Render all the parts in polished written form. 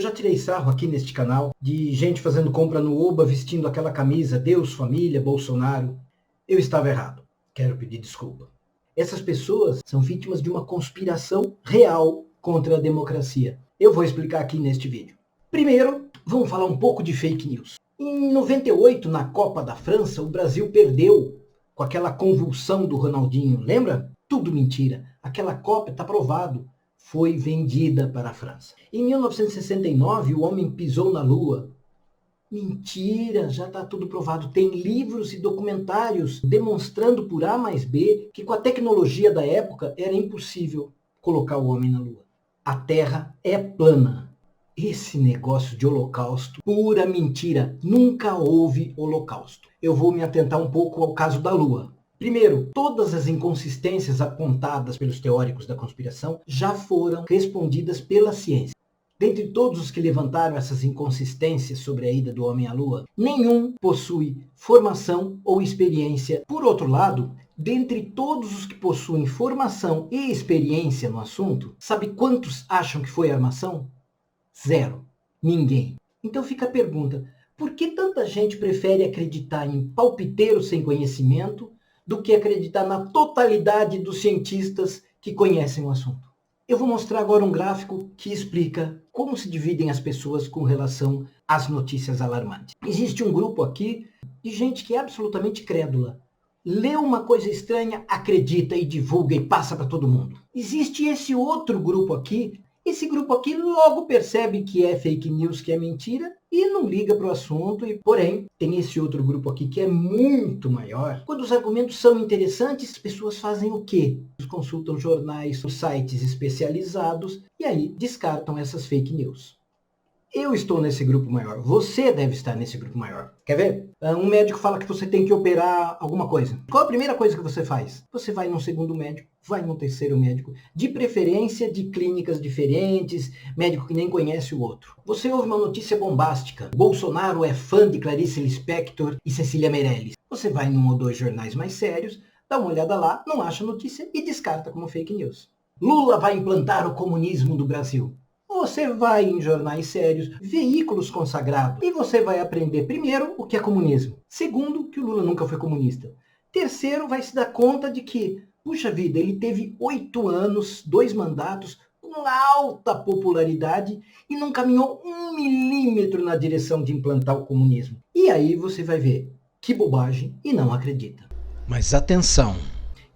Eu já tirei sarro aqui neste canal de gente fazendo compra no Oba vestindo aquela camisa Deus, família, Bolsonaro. Eu estava errado. Quero pedir desculpa. Essas pessoas são vítimas de uma conspiração real contra a democracia. Eu vou explicar aqui neste vídeo. Primeiro, vamos falar um pouco de fake news. Em 98, na Copa da França, o Brasil perdeu com aquela convulsão do Ronaldinho. Lembra? Tudo mentira. Aquela Copa, está provado, foi vendida para a França. Em 1969, o homem pisou na Lua. Mentira, já está tudo provado. Tem livros e documentários demonstrando por A mais B que com a tecnologia da época era impossível colocar o homem na Lua. A Terra é plana. Esse negócio de holocausto, pura mentira. Nunca houve holocausto. Eu vou me atentar um pouco ao caso da Lua. Primeiro, todas as inconsistências apontadas pelos teóricos da conspiração já foram respondidas pela ciência. Dentre todos os que levantaram essas inconsistências sobre a ida do homem à Lua, nenhum possui formação ou experiência. Por outro lado, dentre todos os que possuem formação e experiência no assunto, sabe quantos acham que foi armação? 0. Ninguém. Então fica a pergunta, por que tanta gente prefere acreditar em palpiteiros sem conhecimento do que acreditar na totalidade dos cientistas que conhecem o assunto? Eu vou mostrar agora um gráfico que explica como se dividem as pessoas com relação às notícias alarmantes. Existe um grupo aqui de gente que é absolutamente crédula. Lê uma coisa estranha, acredita e divulga e passa para todo mundo. Existe esse outro grupo aqui. Esse grupo aqui logo percebe que é fake news, que é mentira, e não liga para o assunto. Porém, tem esse outro grupo aqui que é muito maior. Quando os argumentos são interessantes, as pessoas fazem o quê? Consultam jornais, sites especializados e aí descartam essas fake news. Eu estou nesse grupo maior. Você deve estar nesse grupo maior. Quer ver? Um médico fala que você tem que operar alguma coisa. Qual a primeira coisa que você faz? Você vai num segundo médico, vai num terceiro médico, de preferência de clínicas diferentes, médico que nem conhece o outro. Você ouve uma notícia bombástica. Bolsonaro é fã de Clarice Lispector e Cecília Meirelles. Você vai num ou dois jornais mais sérios, dá uma olhada lá, não acha notícia e descarta como fake news. Lula vai implantar o comunismo do Brasil. Você vai em jornais sérios, veículos consagrados, e você vai aprender, primeiro, o que é comunismo. Segundo, que o Lula nunca foi comunista. Terceiro, vai se dar conta de que, puxa vida, ele teve 8 anos, 2 mandatos, com alta popularidade e não caminhou 1 milímetro na direção de implantar o comunismo. E aí você vai ver que bobagem e não acredita. Mas atenção!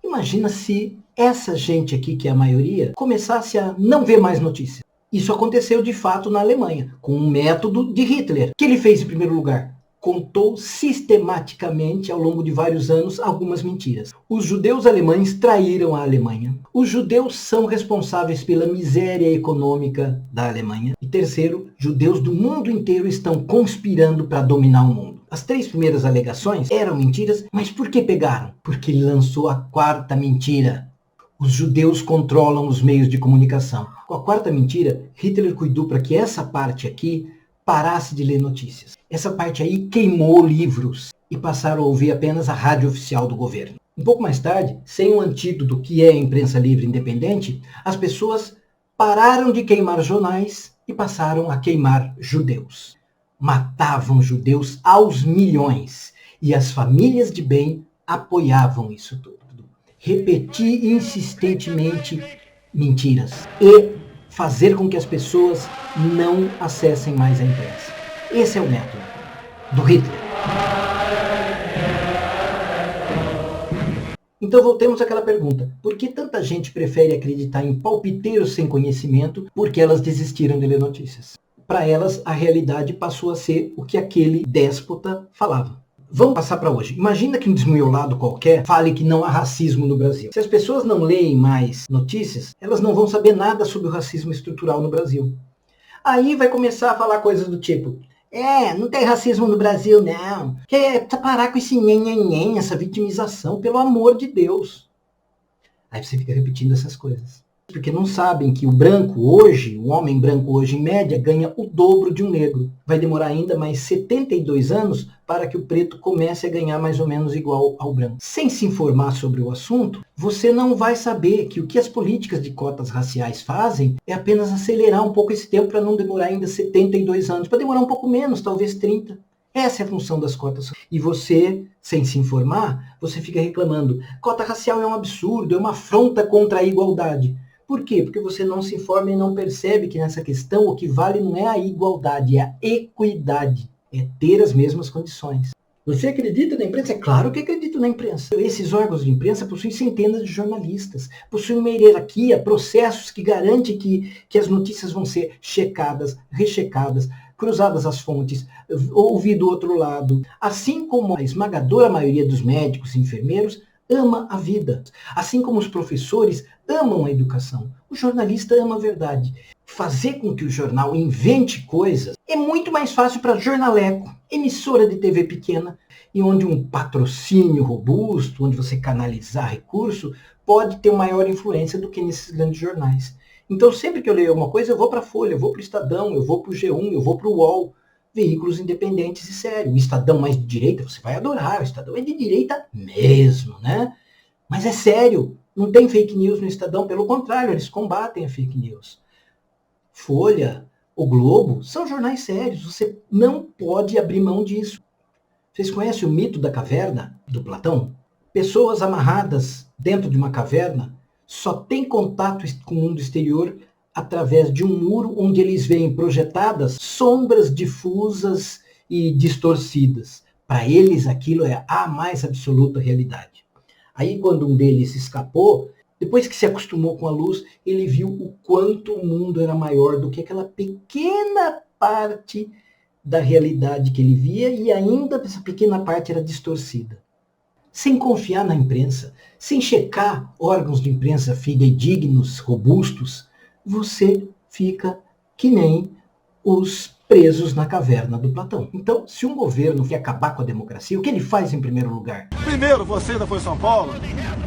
Imagina se essa gente aqui, que é a maioria, começasse a não ver mais notícias. Isso aconteceu de fato na Alemanha, com um método de Hitler. O que ele fez em primeiro lugar? Contou sistematicamente, ao longo de vários anos, algumas mentiras. Os judeus alemães traíram a Alemanha. Os judeus são responsáveis pela miséria econômica da Alemanha. E terceiro, judeus do mundo inteiro estão conspirando para dominar o mundo. As 3 primeiras alegações eram mentiras, mas por que pegaram? Porque ele lançou a 4ª mentira. Os judeus controlam os meios de comunicação. Com a 4ª mentira, Hitler cuidou para que essa parte aqui parasse de ler notícias. Essa parte aí queimou livros e passaram a ouvir apenas a rádio oficial do governo. Um pouco mais tarde, sem um antídoto que é a imprensa livre independente, as pessoas pararam de queimar jornais e passaram a queimar judeus. Matavam judeus aos milhões e as famílias de bem apoiavam isso tudo. Repetir insistentemente mentiras e fazer com que as pessoas não acessem mais a imprensa. Esse é o método do Hitler. Então voltemos àquela pergunta. Por que tanta gente prefere acreditar em palpiteiros sem conhecimento porque elas desistiram de ler notícias? Para elas, a realidade passou a ser o que aquele déspota falava. Vamos passar para hoje. Imagina que um desmiolado qualquer fale que não há racismo no Brasil. Se as pessoas não leem mais notícias, elas não vão saber nada sobre o racismo estrutural no Brasil. Aí vai começar a falar coisas do tipo, não tem racismo no Brasil, não. Precisa parar com esse nhenhenhen, essa vitimização, pelo amor de Deus. Aí você fica repetindo essas coisas. Porque não sabem que o branco hoje, o homem branco hoje, em média, ganha o dobro de um negro. Vai demorar ainda mais 72 anos para que o preto comece a ganhar mais ou menos igual ao branco. Sem se informar sobre o assunto, você não vai saber que o que as políticas de cotas raciais fazem é apenas acelerar um pouco esse tempo para não demorar ainda 72 anos, para demorar um pouco menos, talvez 30. Essa é a função das cotas. E você, sem se informar, você fica reclamando. Cota racial é um absurdo, é uma afronta contra a igualdade. Por quê? Porque você não se informa e não percebe que nessa questão o que vale não é a igualdade, é a equidade. É ter as mesmas condições. Você acredita na imprensa? É claro que acredito na imprensa. Esses órgãos de imprensa possuem centenas de jornalistas, possuem uma hierarquia, processos que garantem que as notícias vão ser checadas, rechecadas, cruzadas as fontes, ouvir do outro lado. Assim como a esmagadora maioria dos médicos e enfermeiros ama a vida. Assim como os professores amam a educação. O jornalista ama a verdade. Fazer com que o jornal invente coisas é muito mais fácil para jornaleco, emissora de TV pequena, e onde um patrocínio robusto, onde você canalizar recurso, pode ter maior influência do que nesses grandes jornais. Então, sempre que eu leio alguma coisa, eu vou para a Folha, eu vou para o Estadão, eu vou para o G1, eu vou para o UOL. Veículos independentes e sérios. O Estadão mais de direita, você vai adorar. O Estadão é de direita mesmo, né? Mas é sério. Não tem fake news no Estadão. Pelo contrário, eles combatem a fake news. Folha, o Globo, são jornais sérios. Você não pode abrir mão disso. Vocês conhecem o mito da caverna, do Platão? Pessoas amarradas dentro de uma caverna só têm contato com o mundo exterior através de um muro onde eles veem projetadas sombras difusas e distorcidas. Para eles, aquilo é a mais absoluta realidade. Aí, quando um deles escapou, depois que se acostumou com a luz, ele viu o quanto o mundo era maior do que aquela pequena parte da realidade que ele via, e ainda essa pequena parte era distorcida. Sem confiar na imprensa, sem checar órgãos de imprensa fidedignos, robustos, você fica que nem os presos na caverna do Platão. Então, se um governo quer acabar com a democracia, o que ele faz em primeiro lugar? Primeiro, você ainda foi em São Paulo,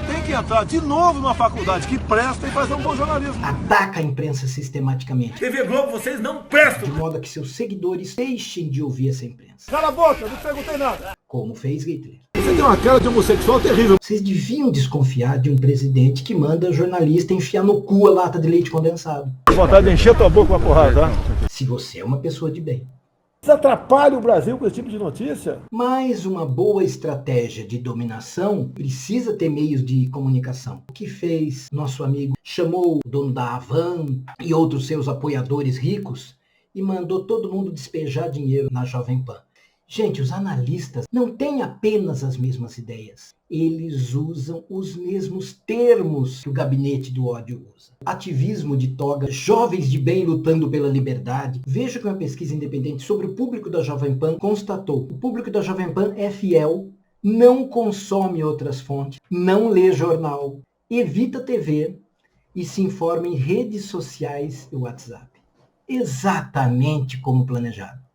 tem que entrar de novo numa faculdade que presta e fazer um bom jornalismo. Ataca a imprensa sistematicamente. TV Globo, vocês não prestam! De modo que seus seguidores deixem de ouvir essa imprensa. Cala a boca, eu não perguntei nada. Como fez Hitler. Você tem uma cara de homossexual terrível. Vocês deviam desconfiar de um presidente que manda jornalista enfiar no cu a lata de leite condensado. Vontade de encher tua boca com a porrada, tá? Se você é uma pessoa de bem. Você atrapalha o Brasil com esse tipo de notícia? Mas uma boa estratégia de dominação precisa ter meios de comunicação. O que fez nosso amigo? Chamou o dono da Havan e outros seus apoiadores ricos e mandou todo mundo despejar dinheiro na Jovem Pan. Gente, os analistas não têm apenas as mesmas ideias. Eles usam os mesmos termos que o gabinete do ódio usa. Ativismo de toga, jovens de bem lutando pela liberdade. Veja que uma pesquisa independente sobre o público da Jovem Pan constatou. O público da Jovem Pan é fiel, não consome outras fontes, não lê jornal, evita TV e se informa em redes sociais e WhatsApp. Exatamente como planejado.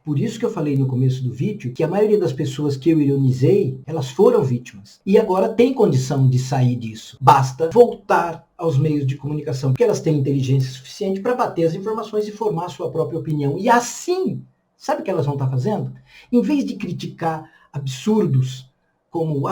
Por isso que eu falei no começo do vídeo que a maioria das pessoas que eu ironizei, elas foram vítimas. E agora tem condição de sair disso. Basta voltar aos meios de comunicação, porque elas têm inteligência suficiente para bater as informações e formar a sua própria opinião. E assim, sabe o que elas vão estar fazendo? Em vez de criticar absurdos, como,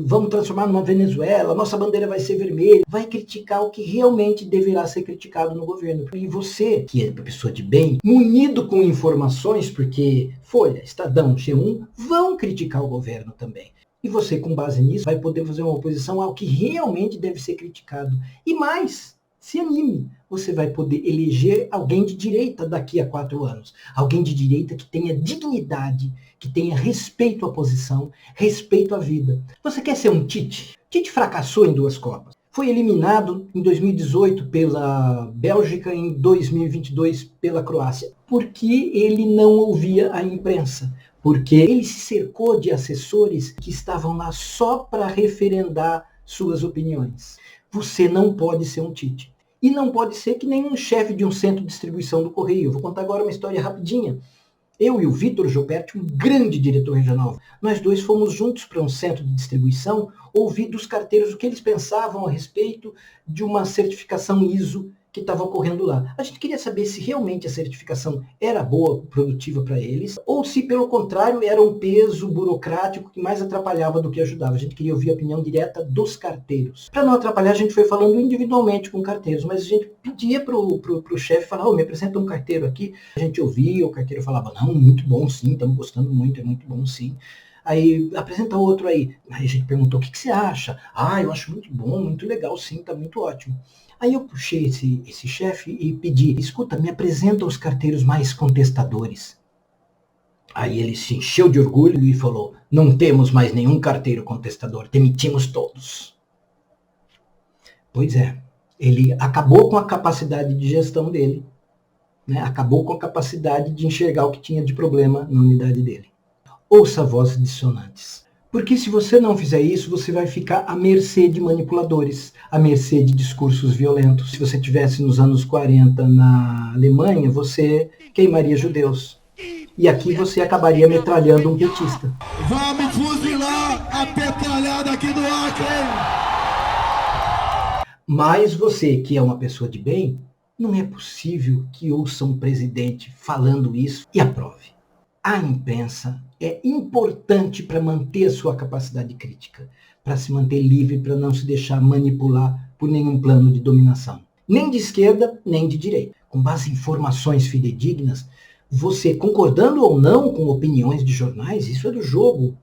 vamos transformar numa Venezuela, nossa bandeira vai ser vermelha, vai criticar o que realmente deverá ser criticado no governo. E você, que é uma pessoa de bem, munido com informações, porque Folha, Estadão, G1, vão criticar o governo também. E você, com base nisso, vai poder fazer uma oposição ao que realmente deve ser criticado. E mais, se anime, você vai poder eleger alguém de direita daqui a 4 anos. Alguém de direita que tenha dignidade, que tenha respeito à posição, respeito à vida. Você quer ser um Tite? Tite fracassou em 2 Copas. Foi eliminado em 2018 pela Bélgica, em 2022 pela Croácia. Porque ele não ouvia a imprensa. Porque ele se cercou de assessores que estavam lá só para referendar suas opiniões. Você não pode ser um Tite. E não pode ser que nem um chefe de um centro de distribuição do Correio. Eu vou contar agora uma história rapidinha. Eu e o Vitor Gilberti, um grande diretor regional, nós dois fomos juntos para um centro de distribuição ouvir dos carteiros o que eles pensavam a respeito de uma certificação ISO que estava ocorrendo lá. A gente queria saber se realmente a certificação era boa, produtiva para eles, ou se, pelo contrário, era um peso burocrático que mais atrapalhava do que ajudava. A gente queria ouvir a opinião direta dos carteiros. Para não atrapalhar, a gente foi falando individualmente com carteiros, mas a gente pedia para o chefe falar, me apresenta um carteiro aqui. A gente ouvia, o carteiro falava, não, muito bom sim, estamos gostando muito, é muito bom sim. Aí, apresenta outro aí. Aí a gente perguntou, o que você acha? Eu acho muito bom, muito legal sim, está muito ótimo. Aí eu puxei esse chefe e pedi, escuta, me apresenta os carteiros mais contestadores. Aí ele se encheu de orgulho e falou, não temos mais nenhum carteiro contestador, demitimos todos. Pois é, ele acabou com a capacidade de gestão dele, né? Acabou com a capacidade de enxergar o que tinha de problema na unidade dele. Ouça vozes dissonantes. Porque se você não fizer isso, você vai ficar à mercê de manipuladores, à mercê de discursos violentos. Se você estivesse nos anos 40 na Alemanha, você queimaria judeus. E aqui você acabaria metralhando um petista. Vamos fuzilar a petralhada aqui do Acre! Mas você, que é uma pessoa de bem, não é possível que ouça um presidente falando isso e aprove. A imprensa é importante para manter a sua capacidade crítica, para se manter livre, para não se deixar manipular por nenhum plano de dominação. Nem de esquerda, nem de direita. Com base em informações fidedignas, você, concordando ou não com opiniões de jornais, isso é do jogo,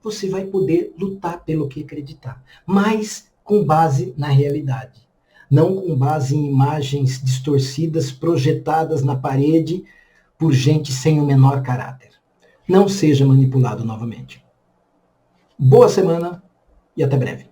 você vai poder lutar pelo que acreditar, mas com base na realidade. Não com base em imagens distorcidas, projetadas na parede por gente sem o menor caráter. Não seja manipulado novamente. Boa semana e até breve.